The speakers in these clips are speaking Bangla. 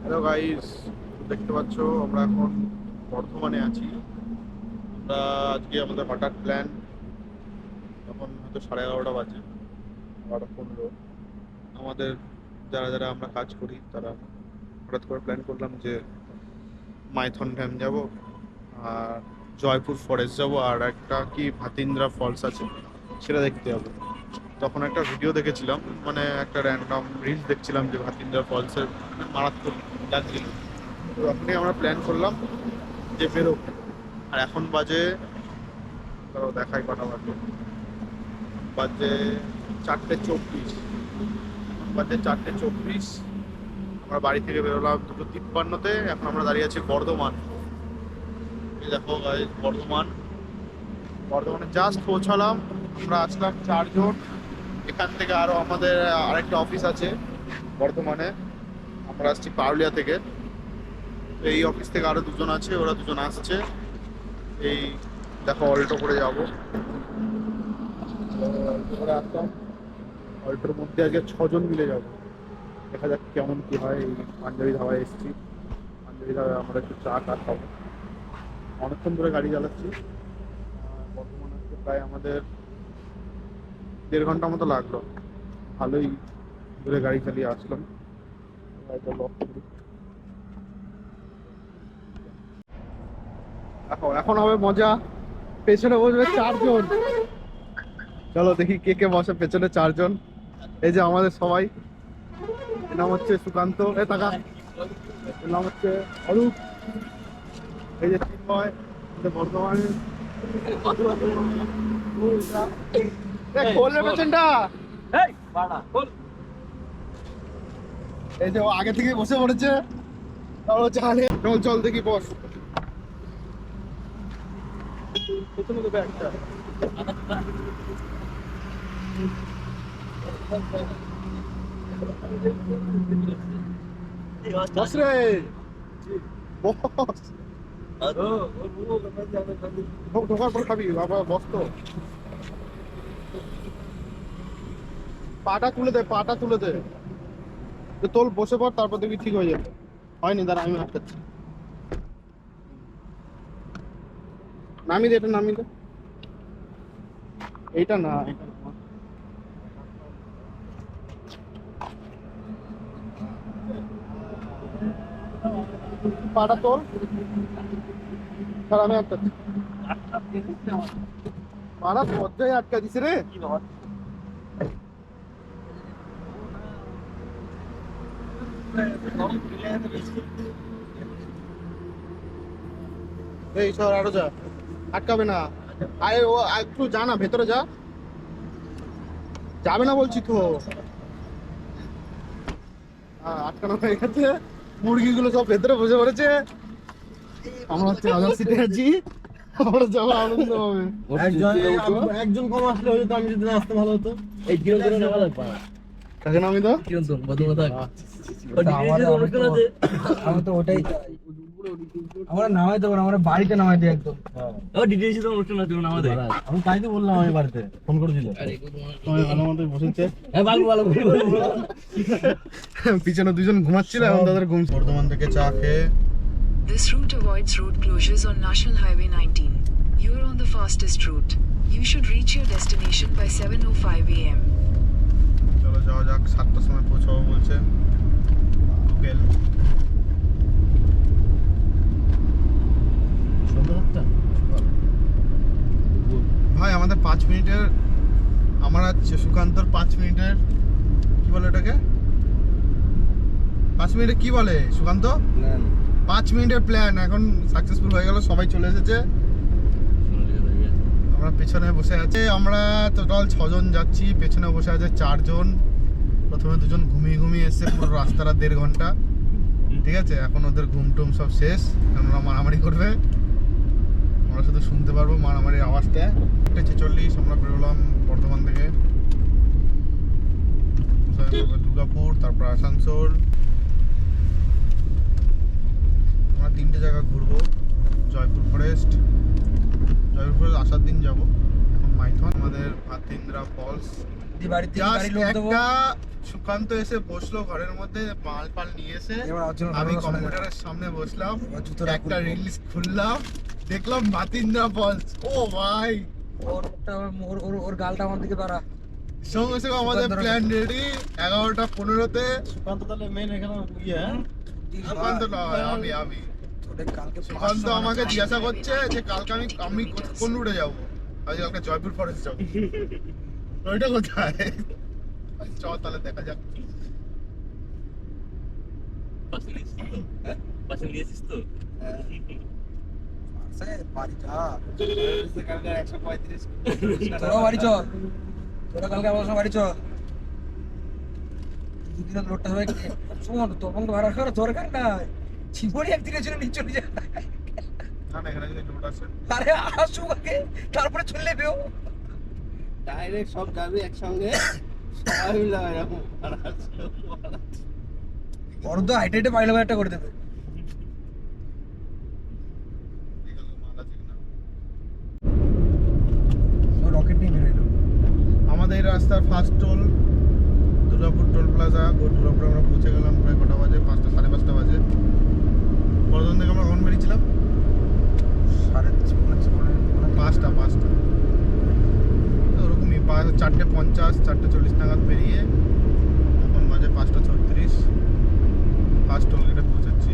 হ্যালো গাইস, দেখতে পাচ্ছ আমরা এখন বর্ধমানে আছি। আমরা আজকে আমাদের হঠাৎ প্ল্যান, এখন হয়তো 11:30 বাজে, 11:15। আমাদের যারা যারা আমরা কাজ করি তারা হঠাৎ করে প্ল্যান করলাম যে মাইথন ড্যাম যাব, আর জয়পুর ফরেস্ট যাব, আর একটা কি ভাতিন্দ্রা ফলস আছে সেটা দেখতে যাবো। তখন একটা ভিডিও দেখেছিলাম, মানে একটা র্যান্ডম রিলস দেখছিলাম যে ভাতিন্দ্রা ফলসের মারাত্মক লাগছিল। তো তখনই আমরা প্ল্যান করলাম যে বেরোবো। আর এখন বাজে, ধরো দেখাই কটা বাজে, বাজে 4:24। এখন বাজে 4:24। আমরা বাড়ি থেকে বেরোলাম 2:53-তে। এখন আমরা দাঁড়িয়ে আছি বর্ধমান। এই দেখো guys, বর্ধমানে জাস্ট পৌঁছালাম। আমরা আসলাম 4 জন। এখান থেকে আরো আমাদের আরেকটা অফিস আছে বর্ধমানে, আমরা আসছি পারুলিয়া থেকে। তো এই অফিস থেকে আরো 2জন আছে, ওরা 2জন আসছে। এই দেখো অল্টো করে যাবো, অল্টো করে আসলাম। অল্টোর মধ্যে আজকে 6জন মিলে যাবো। দেখা যাক কেমন কি হয়। এই পাঞ্জাবি ধাবায় এসেছি, পাঞ্জাবি ধাবায় আমরা একটু চা খাবো। অনেকক্ষণ ধরে গাড়ি চালাচ্ছি। বর্তমানে আসতে প্রায় আমাদের 1.5 ঘন্টা মতো লাগলো। ভালোই দূরে গাড়ি চালিয়ে আসলাম। দেখো এখন হবে মজা। পেছনে বসবে 4 জন। চলো দেখি কে কে বসে পেছনে 4 জন। এই যে আমাদের সবাই, এর নাম হচ্ছে সুকান্ত, এ টাকা, এর নাম হচ্ছে অরূপ, এই যে চিন্ময়, এই যে বর্ধমানে। খোলবে পেছনটা। এই যে ও আগে থেকে বসে পড়েছে, তাও জানে। চল চল দেখি বস পেছনে তো ব্যাগটা। বস রে, বস। ঢোকার পর খাবি বাবা, বস তো। পাটা তুলে দে, পাটা তুলে দে। তোল, বসে পড়, তারপর দেখবি ঠিক হয়ে যাবে। হয়নি, দাঁড়া আমি আটকাচ্ছি। নামিয়ে দে, এটা নামিয়ে দে। এইটা না, এটা না। পাটা তোল, তার আমি আটকাচ্ছি। পাড়া পর্যায়ে আটকা দিছে রে। এই সর, আরো যা, আটকাবে না। আরে ও একটু যা না, ভেতরে যা। যাবে না বলছি তো। আটকানো হয়ে গেছে। মুরগিগুলো সব ভেতরে বসে পড়েছে। আমরা হচ্ছে রাজার সিটে আছি। আমরা যাবো, আনন্দ হবে। একজন কম আসলে হয়তো, আমি যদি না আসতে ভালো হতো। এই চিরন্তন নেওয়া লাগবে না। কাকে নামি তো চিরন্তন বদল থাক। আমি তো ওটাই চাই। আমরা নামাই দেবো না, আমরা বাড়িতে নামাই দিই একদম। অনুষ্ঠান আছে আমাদের। আমি তাই তো বললাম, আমি বাড়িতে ফোন করেছিল। তোমায় ভালো মতো বসেছে। হ্যাঁ ভালো ভালো। পিছনে 2জন ঘুমাচ্ছিল, এখন তাদের ঘুম। বর্ধমান থেকে চা খেয়ে This route avoids road closures on National Highway 19. You are on the fastest route. You should reach your destination by 7:05 a.m. চলো যাওয়া যাক। 7টার সময় পৌঁছাবো বলছে গুগল। ভাই আমাদের 5 মিনিটের, আমার আছে সুকান্তর 5 মিনিটের, কি বলে এটাকে, 5 মিনিটে কি বলে সুকান্ত, 5 মিনিটের প্ল্যান এখন সাকসেসফুল হয়ে গেল। সবাই চলে এসেছে, আমরা পেছনে বসে আছি। আমরা টোটাল 6 জন যাচ্ছি, পেছনে বসে আছে 4 জন। প্রথমে 2জন ঘুমিয়ে ঘুমিয়ে এসছে পুরো রাস্তাটা 1.5 ঘন্টা। ঠিক আছে, এখন ওদের ঘুম টুম সব শেষ, এখন ওরা মারামারি করবে, আমরা শুধু শুনতে পারবো মারামারির আওয়াজটা। 1:46 আমরা বেরোলাম বর্ধমান থেকে। দুর্গাপুর, তারপর আসানসোল। আমরা 3টে জায়গা ঘুরবো। জয়পুর ফরেস্ট, জয়পুর ফরেস্ট আসার দিন যাব। এখন মাইথন, আমাদের ভাতিন্দ্রা ফলস। বাড়িতে জাস্ট একটা সুকান্ত এসে বসলো ঘরের মধ্যে, মাল পাল নিয়ে এসে এবার অর্জুন আমি ঘটনা শোনা যাক। কম্পিউটারের সামনে বসলাম, এবার জুতোটা একটা খুলবো। রিলস খুললাম, দেখলাম মাতিন্দা ফলস। ও ভাই, ওর গালটা আমার দিকে বাড়া। সঙ্গে সঙ্গে আমাদের সুকান্তরা- প্ল্যান রেডি। 11:15-তে সুকান্ত তাহলে মেন এখানে ইয়ে হ্যাঁ? সুকান্ত নয়, আমি তোদের কালকে সুকান্ত 500 আমাকে টাকা জিজ্ঞাসা করছে যে কালকে আমি কোন রুটে যাবো। আমি কালকে জয়পুর ফরেস্ট যাবো। ওইটা কোথায়? চ তাহলে দেখা যাক। আছে, বাড়ি যা। কালকে 135 তোরাও বাড়ি চল। তোরা কালকে আমার সঙ্গে বাড়ি চল। দুদিনের লোডটা সবাই শোন, তখন তো ভাড়া খাওয়ার দরকার নাই। জীবনে একদিনের জন্য নিয়ে চলে যা। না না, এখানে যদি লোড আসে। আরে আসুক আগে, তারপরে চলে বেও। ডাইরেক্ট সব যাবে একসঙ্গে, সবাই মিলে এরকম বড় তো হাইট হাইটে পাইলে একটা করে দেবে। এখানে মাল আছে কিনা। রকেট নিয়ে বেরোলো। আমাদের এই রাস্তার first toll Durgapur toll plaza. Durgapur আমরা পৌঁছে গেলাম প্রায় কটা বাজে? 5টা, 5:30 বাজে। কতজন থেকে আমরা কখন বেরিয়েছিলাম? 5টা। তো ওরকমই 4:50, 4:40 নাগাদ বেরিয়ে এখন বাজে 5:36। ফার্স্ট টোল গেটে পৌঁছাচ্ছি।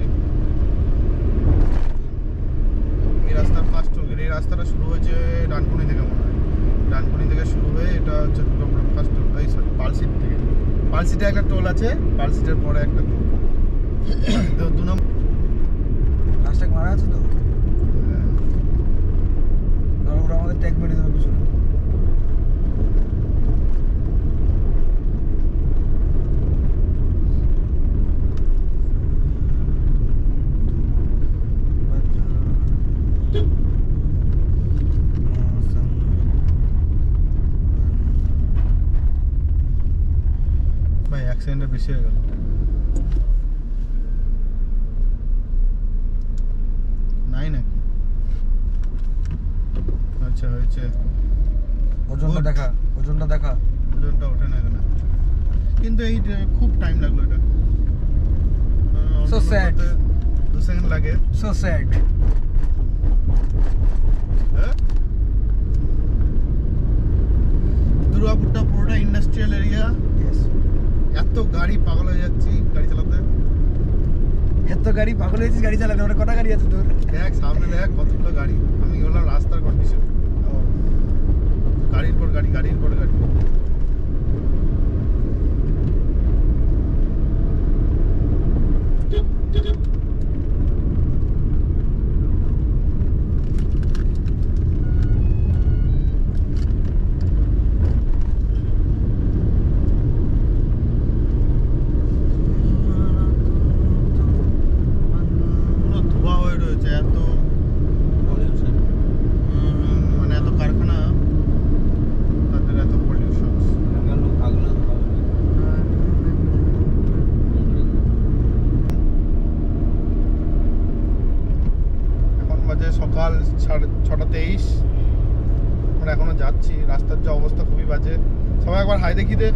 এই রাস্তার ফার্স্ট টোল গেট। এই রাস্তাটা শুরু হয়েছে ডানকুনি থেকে মনে হয়। ডানকুনি থেকে শুরু হয়ে এটা হচ্ছে দুর্গাপুর ফার্স্ট টোল। এই সরি, পালসিট থেকে। পালসিটে একটা টোল আছে, পালসিটের পরে একটা টোল। তো 2 নম্বর। ফাস্ট্যাগ মারা আছে তো? ওরা আমাদের ট্যাগ মেরে দেবে পিছনে। ভাই অ্যাক্সিডেন্টটা বেশি হয়ে গেল। নাই নাকি? আচ্ছা হয়েছে। ওজনটা Good. দেখা, ওজনটা দেখা। ওজনটা ওঠে না এখানে, কিন্তু এই যে খুব টাইম লাগলো এটা। So sad. 2 সেকেন্ড লাগে। So sad. হ্যাঁ? দুর্গাপুরটা পুরোটা ইন্ডাস্ট্রিয়াল এরিয়া। ইয়েস। এত গাড়ি, পাগল হয়ে যাচ্ছি গাড়ি চালাতে। এত গাড়ি পাগল হয়েছিস গাড়ি চালাতে? ওরা কটা গাড়ি আছে তোর? দেখ সামনে, দেখ কতগুলো গাড়ি। আমি বললাম রাস্তার কন্ডিশন। গাড়ির পর গাড়ি, গাড়ির পর গাড়ি। পুরো ধোঁয়া হয়ে রয়েছে, এত মানে এত কারখানা, তাদের এত পলিউশন। এখন বাজে সকাল 6:23। আমরা এখনো যাচ্ছি। রাস্তার যে অবস্থা খুবই বাজে। সবাই একবার হাই দেখি দে।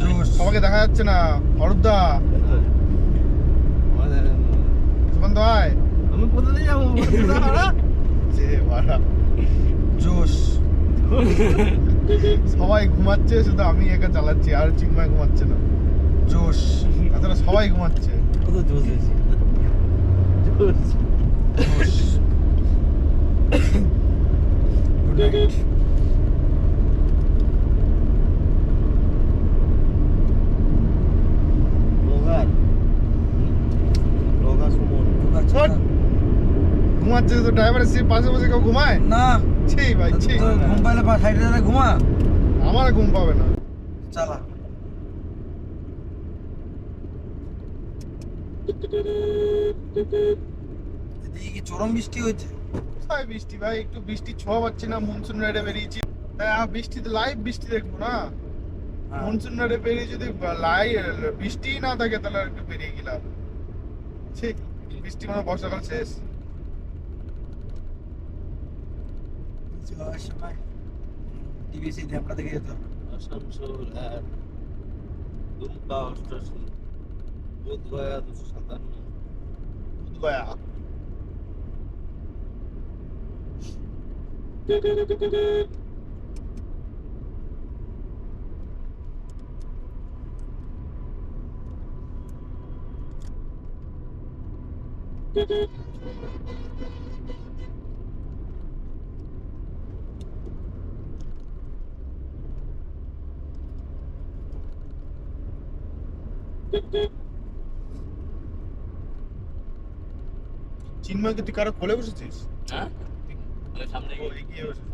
জোশ। সবাইকে দেখা যাচ্ছে না। অরূপদা, সুকান্ত ভাই, আমি কোথায় যাবো? যে বাড়া, জোশ। সবাই ঘুমাচ্ছে, শুধু আমি একা চালাচ্ছি, আর চিন্ময় ঘুমাচ্ছে না। জোশ। তাছাড়া সবাই ঘুমাচ্ছে। কত জোশ হয়েছে। জোশ। জোশ। Good night. রোগা সুমন। ছোট। ঘুমাচ্ছে তো, ড্রাইভারের সিট পাশে বসে কেউ ঘুমায়? না, ছি ভাই, ছি। তোর ঘুম পাইলে সাইডে দাঁড়ায় ঘুমা। আমার ঘুম পাবে না। চালা। এদিকে কি চরম বৃষ্টি হয়েছে? কোথায় বৃষ্টি ভাই? একটু বৃষ্টি ছোঁয়া পাচ্ছি না। মনসুন রাইডে বেরিয়েছি, বৃষ্টিতে লাইভ বৃষ্টি দেখবো না। মনসুন রাইডে বেরিয়ে যদি বৃষ্টি না থাকে তাহলে আর একটু বেরিয়ে গেলাম। ঠিক বৃষ্টি মানে বর্ষাকাল শেষ। যাওয়ার সময় টিভিসি আমরা দেখে যেতাম। আসানসোল আর দুমকা 88, বোধগয়া 257, গয়া। চিন্ময়কে তুই কারো কোলে বসেছিস? হ্যাঁ ওই সামনে ও এগিয়ে বসেছিস।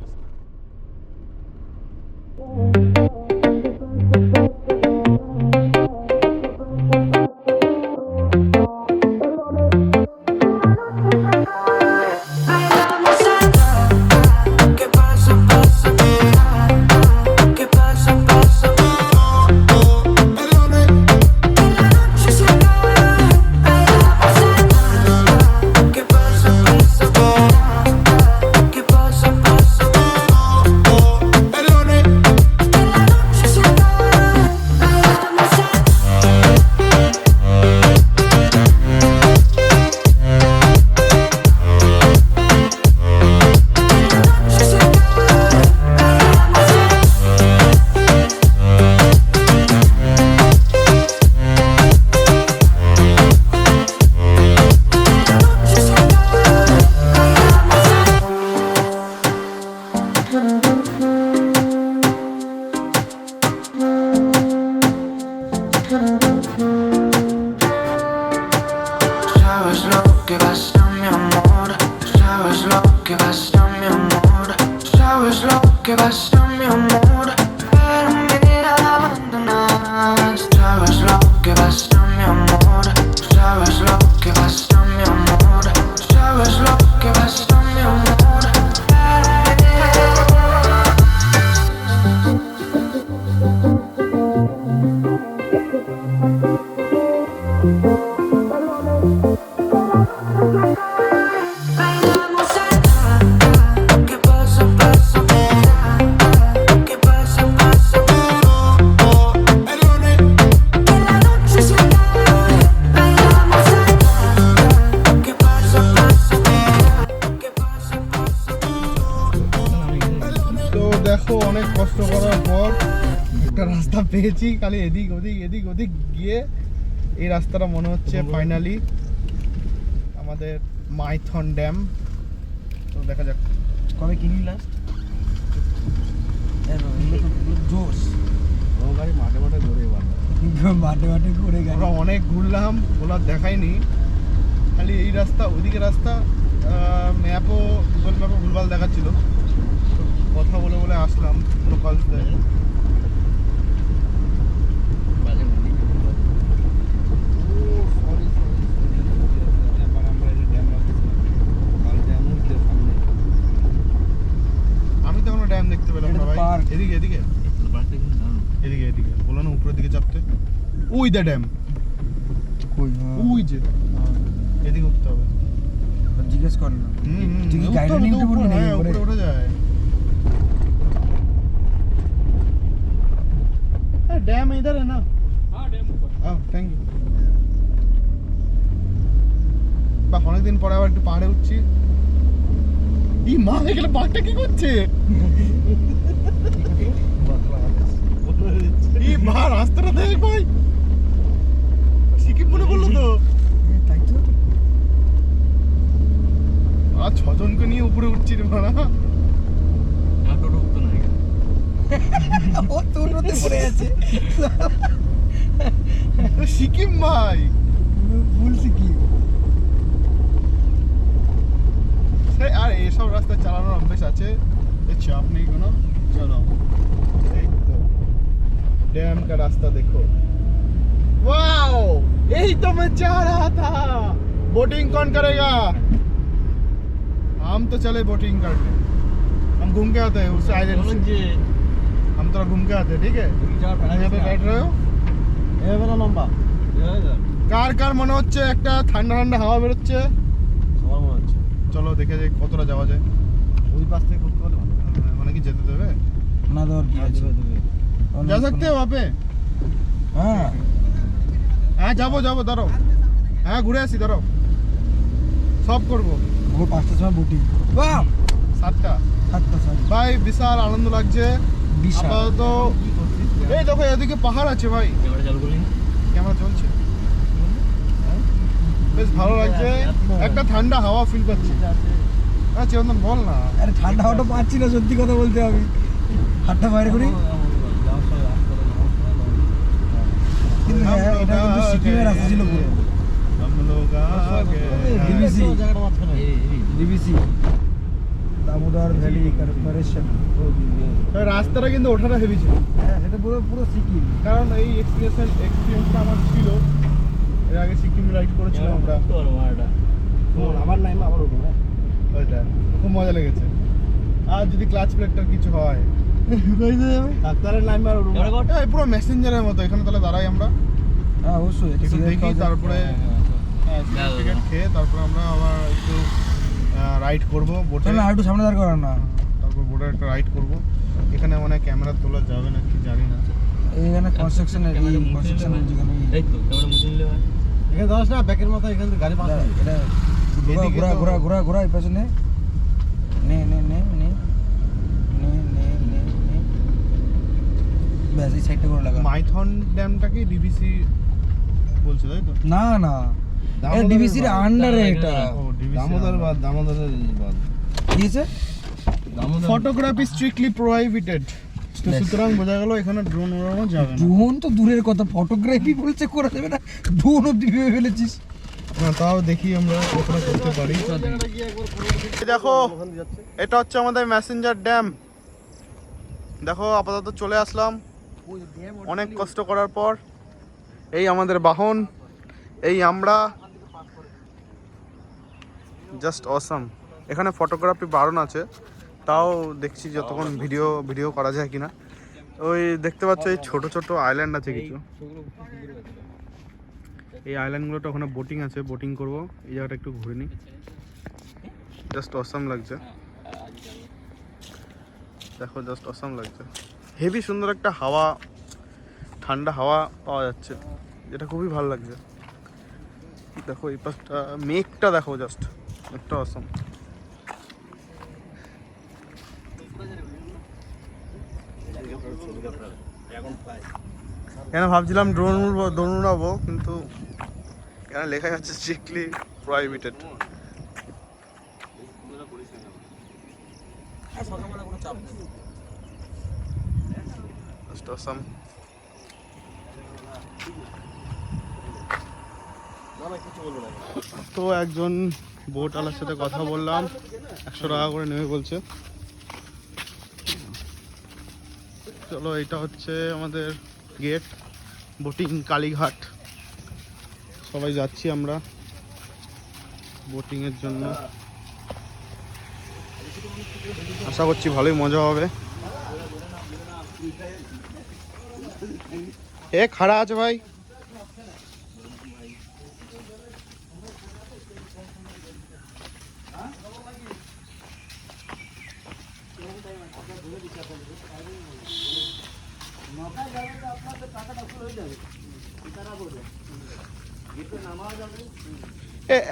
¿Qué pasa, pasa? ¿Qué pasa, pasa? Perdone. La noche se acaba, ¿qué pasa, pasa? ¿Qué pasa, pasa? Perdone. La noche se Sabes lo que pasa, mi amor. Sabes lo que pasa, mi amor. Sabes lo que pasa, mi amor. Pero me abandonas. Sabes lo que pasa, mi amor. Sabes lo que pasa, mi amor. Sabes lo que pasa, mi amor. Bailamos acá. ¿Qué pasa, pasa? ¿Qué pasa, pasa? Perdone. Que la noche se acabe. Bailamos acá. ¿Qué pasa, pasa? ¿Qué pasa, pasa? তো দেখো অনেক কষ্ট করার পর একটা রাস্তা পেয়েছি, খালি এদিক ওদিক গিয়ে এই রাস্তাটা মনে হচ্ছে ফাইনালি আমাদের মাইথন ড্যাম। তো দেখা যাক। কবে কিনলি লাস্ট? জোস ও গাড়ি মাঠে মাঠে ঘুরে মাঠে মাঠে ঘুরে গেল। আমরা অনেক ঘুরলাম, ওগুলো দেখাইনি, খালি এই রাস্তা ওইদিকে রাস্তা ম্যাপও গুগল ম্যাপও ভুলভাল দেখাচ্ছিল, তো কথা বলে বলে আসলাম লোকালসদের। বাজে মনে ও সরি এবার আমরা এই ড্যাম কাল ড্যাম হচ্ছে সামনে। আমি তো কোনো ড্যাম দেখতে পেলাম না ভাই। পার্ক। এদিকে বাড়তে কিন্তু দারুণ। এদিকে বলো না উপরের দিকে চাপতে। ওই দা ড্যাম, ওই যে এদিকে উঠতে হবে। জিজ্ঞেস কর না। তুই কি উঠতে গাড়ি হবে নিয়ে তো উঠে পড়বি উপরে, নাকি হ্যাঁ, উপরে? উপরে ওঠা যায়। डैम इधर है ना? हाँ डैम ऊपर। Thank you. বাহ, অনেকদিন পরে আবার একটু পাহাড়ে উঠছি। এই মা এখানে বাঘটা কি করছে? এই মা রাস্তাটা দেখ ভাই, সিকিম মনে পড়লো তো। তাই তো। আর 6 জনকে নিয়ে উপরে উঠছি রে মারা। টোটো উঠতো না এখানে। ও তোর মধ্যে পড়ে আছে। সিকিম ভাই, ভুল সিকিম। আর এইসব রাস্তায় চালানোর অভ্যেস আছে, এই চাপ নেই কোনো। চলো, এই তো डैम का रास्ता देखो। वाओ, यही तो मैं चाह रहा था। बोटिंग कौन करेगा? हम तो चले बोटिंग करने, हम घूम के आते हैं उस आइलैंड से। हम थोड़ा घूम के आते हैं, ठीक है? यहाँ पे बैठ रहे हो, এবারে লম্বা কার কার মনে হচ্ছে একটা ঠান্ডা ঠান্ডা হাওয়া বেরোচ্ছে? সবার মনে হচ্ছে চলো দেখে যাই কতটা যাওয়া যায়। ওই পাশ থেকে করতে পারলে ভালো। মানে কি যেতে দেবে? না দর কি আছে? जा सकते हो वहाँ पे? হ্যাঁ হ্যাঁ যাবো দাঁড়াও, হ্যাঁ ঘুরে আসি, দাঁড়াও, সব করবো। ভোর 5টার সময় বুটিং, বাহ 7টা 7টা সরি ভাই, বিশাল আনন্দ লাগছে। বিশাল। আপাতত এই দেখো এদিকে পাহাড় আছে ভাই, ক্যামেরা চলছে, বেশ ভালো লাগছে, একটা ঠান্ডা হাওয়া ফিল পাচ্ছি। হ্যাঁ চিরন্তন বল না। আরে ঠান্ডা হাওয়াটা পাচ্ছি না, সত্যি কথা বলতে আমি হাতটা বাইরে করি। কিন্তু হ্যাঁ, এটা কিন্তু সিকিমের রাস্তা ছিল পুরো। DBC DBC Damodar valley corporation. রাস্তাটা কিন্তু ওঠাটা হেভি ছিল, হ্যাঁ সেটা পুরো পুরো সিকিম। কারণ এই এক্সপিরিয়েন্সটা আমার ছিল, এর আগে সিকিম রাইড করেছিলাম আমরা। আমার নাই আমার ওঠো হ্যাঁ ওইটা খুব মজা লেগেছে। আর যদি ক্লাচ প্লেটটার কিছু হয় ডাক্তারের নাম আর এই পুরো মেসেঞ্জারের মতো, এখানে তাহলে দাঁড়াই আমরা, হ্যাঁ অবশ্যই একটু দেখি, তারপরে টিকিট খেয়ে তারপরে আমরা আবার একটু রাইড করবো বোটে, চল না একটু সামনে দাঁড় করান না। তারপর বোটে একটা রাইড করবো। এখানে মানে ক্যামেরা তোলা যাবে না কি জানি না। এইখানে কনস্ট্রাকশনের এই কনস্ট্রাকশনের যেখানে এখানে দাঁড়াস না, ব্যাকের মাথা এখান থেকে গাড়ি পাস এটা এটা এদিকে ঘোরা তো- ঘোরা ঘোরা ঘোরা এই পাশে নে নে নে নে নে নে নে নে নে ব্যাস এই সাইডটা করে লাগা। মাইথন ড্যামটা কি ডিবিসি বলছে তাই তো? না না এটা ডিবিসির আন্ডারে এটা। ও ডিবিসি দামোদর দামোদরের বাদ কি আছে? Damodar photography strictly prohibited. তো Yes. সুতরাং বোঝা গেল এখানে ড্রোন উড়ানো যাবে না। ড্রোন তো দূরের কথা, ফটোগ্রাফি বলছে করা যাবে না, ড্রোন অব্দি ভেবে ফেলেছিস। না, তাও দেখি আমরা ওখানে করতে পারি। দেখো এটা হচ্ছে আমাদের ম্যাসেঞ্জার ড্যাম। দেখো আপাতত চলে আসলাম অনেক কষ্ট করার পর। এই আমাদের বাহন, এই আমরা, জাস্ট অসাম। এখানে ফটোগ্রাফি বারণ আছে, তাও দেখছি যতক্ষণ ভিডিও করা যায় কিনা। ওই দেখতে পাচ্ছ এই ছোট ছোট আইল্যান্ড আছে কিছু, এই আইল্যান্ডগুলোতে ওখানে বোটিং আছে, বোটিং করব। এই জায়গাটা একটু ঘুরে নিই, জাস্ট অসাম লাগছে। দেখো জাস্ট অসাম লাগছে, হেভি সুন্দর একটা হাওয়া, ঠান্ডা হাওয়া পাওয়া যাচ্ছে, যেটা খুবই ভালো লাগছে। দেখো এই পাশটা মেঘটা দেখো, জাস্ট একটা অসাম। কেন ভাবছিলাম ড্রোন উড়াবো, কিন্তু এখানে লেখা আছে স্ট্রিক্টলি প্রহিবিটেড। Just awesome. তো একজন বোটওয়ালার সাথে কথা বললাম, 100 টাকা করে নেবে বলছে। চলো এটা হচ্ছে আমাদের গেট, বোটিং কালীঘাট। সবাই যাচ্ছি আমরা বোটিংয়ের জন্য, আশা করছি ভালোই মজা হবে। এ খাড়া আছে ভাই,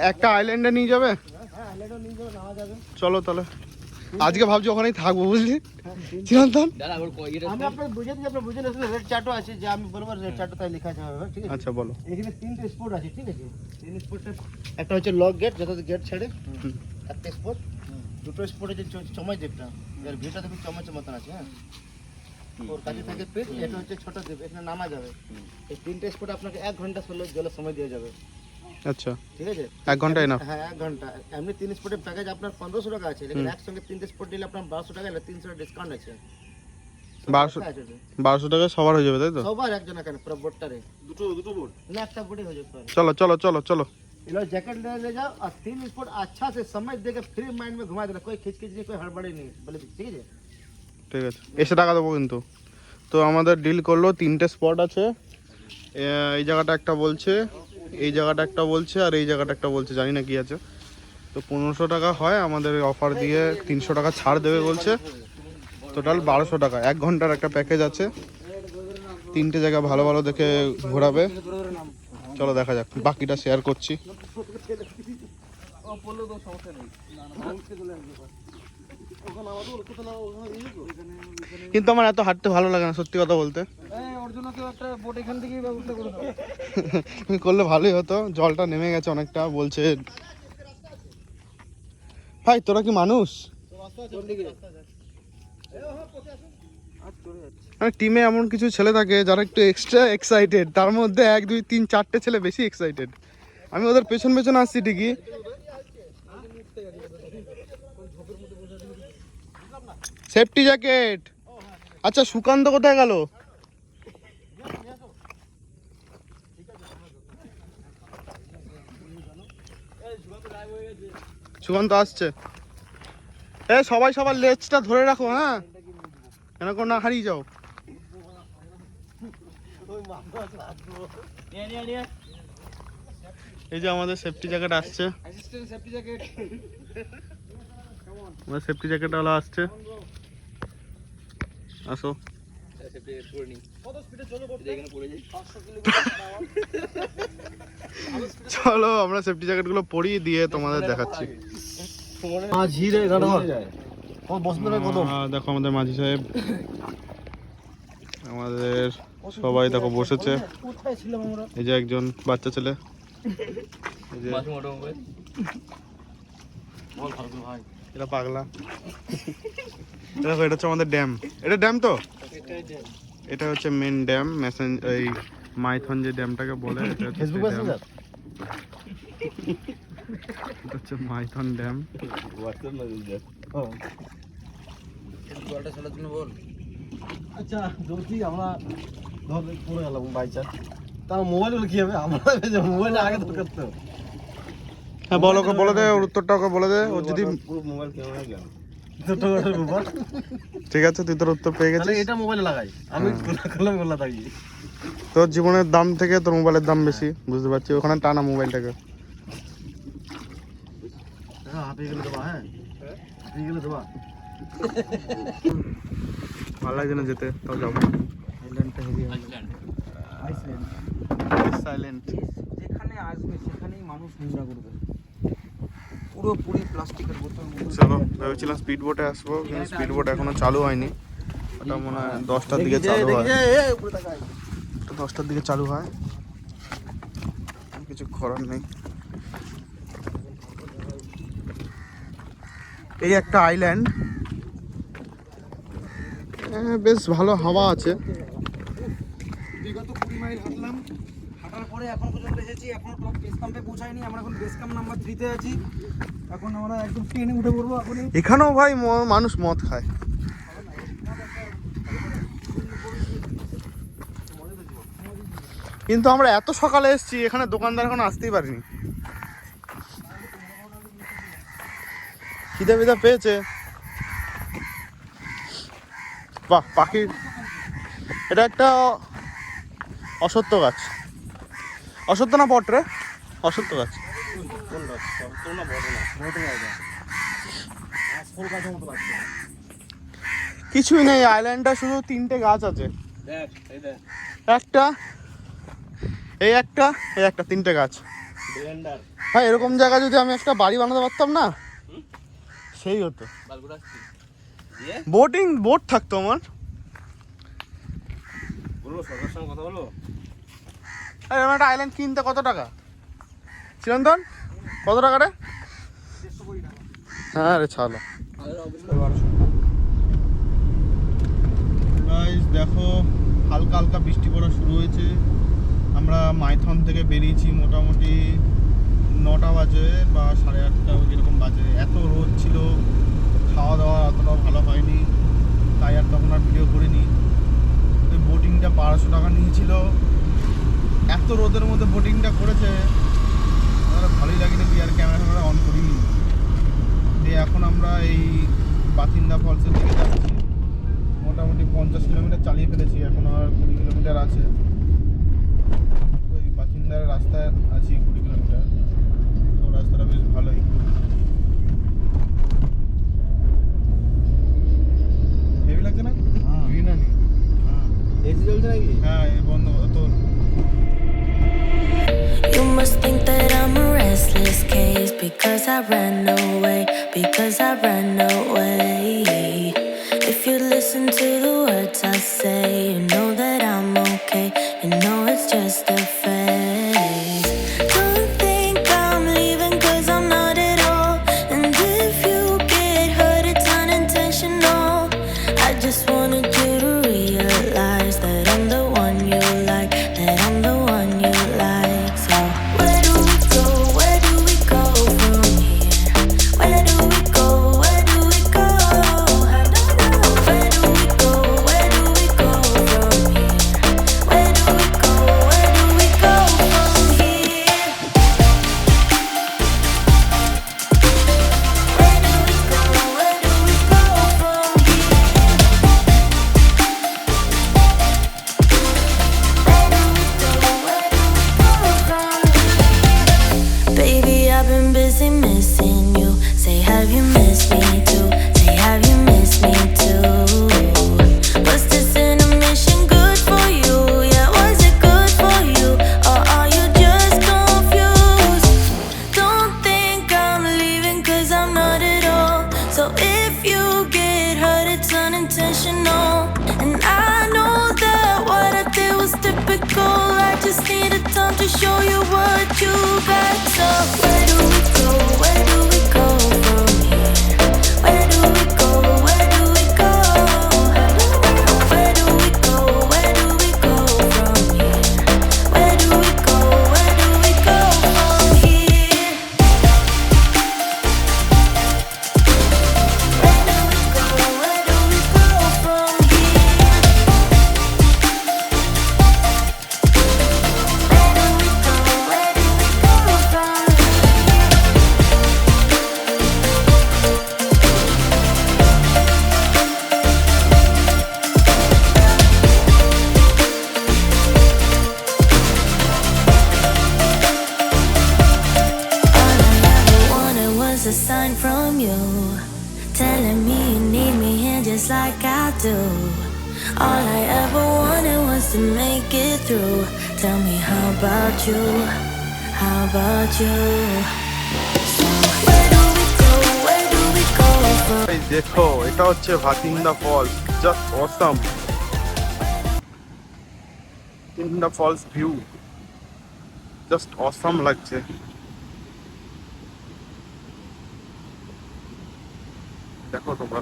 একটা আইল্যান্ডে নিয়ে যাবে? চলো তাহলে আজকে ভাবছি ওখানেই থাকবো, বুঝলি চিরন্তন? আমি আপনার বুঝে দিই, আপনার বুঝে না রেড চার্টও আছে, যে আমি বলবো রেড চার্টও তাই লেখা আছে, ঠিক আছে? আচ্ছা বলো। এখানে 3টে স্পট আছে, ঠিক আছে? 3 স্পটে একটা হচ্ছে লক গেট, যেটা গেট ছেড়ে একটা স্পট, দুটো স্পট হচ্ছে চমাই দ্বীপটা, এর ভিউটা দেখুন চমাই মতন আছে। হ্যাঁ, ওর কাছে থেকে পিট, এটা হচ্ছে ছোট দ্বীপ, এখানে নামা যাবে। এই 3টে স্পট আপনাকে 1 ঘন্টা জলের সময় দেওয়া যাবে, আচ্ছা ঠিক আছে? 1 ঘন্টা এনাফ? হ্যাঁ 1 ঘন্টা। এমনি 3 স্পটের প্যাকেজ আপনার 1500 টাকা আছে, লেকিন একসঙ্গে 3টে স্পট নিলে আপনার 1200 টাকা, এলে 300 টাকা ডিসকাউন্ট আছে। 1200 টাকা সবার হয়ে যাবে তাই তো? সবার একজন এখানে পুরো বোটটারে, দুটো বোট না, একটা বোটে হয়ে যাবে। চলো চলো চলো চলো। ये लो जैकेट ले जाओ और 3 स्पॉट अच्छा से समझ देके फ्री माइंड में घुमा देना, कोई खिंच नहीं, कोई हड़बड़ी नहीं, बोले ठीक है? ঠিক আছে, এসে টাকা দেবো কিন্তু। তো আমাদের ডিল করলো 3টে স্পট আছে, এই জায়গাটা একটা বলছে, এই জায়গাটা একটা বলছে, আর এই জায়গাটা একটা বলছে, জানি না কি আছে। তো 1500 টাকা হয়, আমাদের অফার দিয়ে 300 টাকা ছাড় দেবে বলছে, টোটাল 1200 টাকা। 1 ঘন্টার একটা প্যাকেজ আছে, 3টে জায়গা ভালো ভালো দেখে ঘোরাবে। চলো দেখা যাক, বাকিটা শেয়ার করছি। কিন্তু আমার এত হাঁটতে ভালো লাগে না সত্যি কথা বলতে। ওর জন্য তো একটা বোট এখান থেকেই ব্যবস্থা করে দাও। করলে ভালোই হতো। জলটা নেমে গেছে অনেকটা, বলছে ভাই তোরা কি মানুষ? মানে টিমে এমন কিছু ছেলে থাকে যারা একটু এক্সট্রা এক্সাইটেড, তার মধ্যে 1 2 3 4টে ছেলে বেশি এক্সাইটেড। আমি ওদের পেছন পেছন আসছি ঠিকই। Safety jacket. আচ্ছা সুকান্ত কোথায় গেল? সুকান্ত আসছে। এ সবাই সবার লেজটা ধরে রাখো, হ্যাঁ, কেন করে না হারিয়ে যাও। এই যে আমাদের সেফটি জ্যাকেট আসছে, অ্যাসিস্ট্যান্ট সেফটি জ্যাকেট। আমার সেফটি জ্যাকেটওয়ালা আসছে। আসো। চলো আমরা সেফটি জ্যাকেটগুলো পরিয়ে দিয়ে তোমাদের দেখাচ্ছি। দেখো আমাদের মাঝি সাহেব, আমাদের সবাই দেখো বসেছে। এই যে একজন বাচ্চা ছেলে, এই যে এটা পাগলা। দেখো এটা হচ্ছে আমাদের ড্যাম। এটা ড্যাম তো, এটা হচ্ছে মেন ড্যাম। এই মাইথন যে ড্যামটাকে বলে, এটা হচ্ছে সেই ড্যাম। এটা হচ্ছে মাইথন ড্যাম। জলটা ছাড়ার জন্য বল। আচ্ছা যদি আমরা ধর পড়ে গেলাম বাই চান্স, তার মোবাইল হলে কি হবে? আমরা মোবাইল আগে দরকার তো। হ্যাঁ বলো, ওকে বলে দে, ওর উত্তরটা ওকে বলে দে। ও যদি মোবাইল ক্যামেরা গেল ঠিক আছে, তুই তোর উত্তর পেয়ে গেছিস। এটা মোবাইলে লাগাই, আমি কলম গোলা থাকি। তোর জীবনের দাম থেকে তোর মোবাইলের দাম বেশি, বুঝতে পারছি। ওখানে টানা মোবাইলটাকে। হাতে গেলে দেবা, হ্যাঁ হাতে গেলে দেবা। ভালো লাগছে না যেতে, তাও যাবো। সাইলেন্ট। যেখানে আসবে সেখানেই মানুষ নোংরা করবে, পুরোপুরি প্লাস্টিকের বোতল। চলো, ভেবেছিলাম স্পিড বোটে আসবো, কিন্তু স্পিড বোট এখনো চালু হয়নি। ওটা মনে হয় 10টার দিকে চালু হয়। 10টার দিকে চালু হয়, কিছু করার নেই। এই একটা আইল্যান্ড, বেশ ভালো হাওয়া আছে। বিগত 20 মাইল হাঁটলাম, হাঁটার পরে এখন পর্যন্ত এসেছি। এখনো টপ বেস ক্যাম্পে পৌঁছাইনি। আমরা এখন বেস ক্যাম্প নাম্বার 3-তে আছি। এখন আমরা একদম ট্রেনে উঠে পড়বো এখনই। এখানেও ভাই মানুষ মদ খায়। কিন্তু আমরা এত সকালে এসেছি, এখানে দোকানদার এখন আসতেই পারিনি। খিদে বিদা পেয়েছে। বাহ, পাখির এটা একটা অসত্য গাছ। অসত্য না বট রে? অসত্য গাছ। কিছুই নেই, আইল্যান্ডটা শুধু 3টে গাছ আছে। একটা, এই একটা, এই একটা, 3টে গাছ। ভাই এরকম জায়গা যদি আমি একটা বাড়ি বানাতে পারতাম না, সেই হতো। বোট থাকতো আমার। সরকারের সঙ্গে কথা বলো। এরকম একটা আইল্যান্ড কিনতে কত টাকা? চিরন্তন কত টাকা রে? হ্যাঁ রে ছাড়ো। দেখো হালকা হালকা বৃষ্টি পড়া শুরু হয়েছে। আমরা মাইথন থেকে বেরিয়েছি মোটামুটি 9টা বাজে বা 8:30 এরকম বাজে। এত রোদ ছিল, খাওয়া দাওয়া অতটাও ভালো হয়নি, তাই আর তখন আর ভিডিও করিনি। বোটিংটা 1200 টাকা নিয়েছিল। এত রোদের মধ্যে বোটিংটা করেছে, আমার ভালোই লাগেনি। আর ক্যামেরা অন করিনি। দিয়ে এখন আমরা এই বাথিন্দা ফলসের দিকে যাচ্ছি। মোটামুটি 50 কিলোমিটার চালিয়ে ফেলেছি, এখন আর 20 কিলোমিটার আছে। ওই বাথিন্দার রাস্তায় আছি 20 কিলোমিটার। তো রাস্তাটা বেশ ভালোই। হেভি লাগছে না? গ্রিনারি। এসি চলছে নাকি? হ্যাঁ, এই বন্ধ তো। because I ran away, because I ran away. If you listen to the words I say, you know that I'm okay, you know it's just a phase. Don't think I'm leaving cause I'm not at all. And if you get hurt, it's unintentional. I just wanted you to realize that I'm the one you like, that I'm the one you like. So where do we go? Where do we go from here? Where do we go? Where do we go? I don't know. Where do we go? Where do we go from here? Where do we go? Where do we go from here? Where do we go? Where do we go from here? Baby, I've been busy missing you. Say, have you missed me too? Say, have you missed me too? Was this intermission good for you? Yeah, was it good for you? Or are you just confused? Don't think I'm leaving cause I'm not at all. So if you get hurt, it's unintentional. And I know that what I did was typical. I just needed time to show you what you got. So where do we go? Where do we go from here? Where do we go? Where do we go? I don't know. Where do we go? Where do we go from here? Where do we go? Where do we go from here? Where do we go? Where do we go from here? Where do we go? Where do we go from here? All I ever wanted was a sign from you, telling me you need me here just like I do. All I ever wanted was to make it through. Tell me, how about you? How about you? So where do we go? Where do we go from? এই দেখো, এটা হচ্ছে Bathinda falls, just awesome. Bathinda falls view just awesome লাগছে। দেখো তোমরা,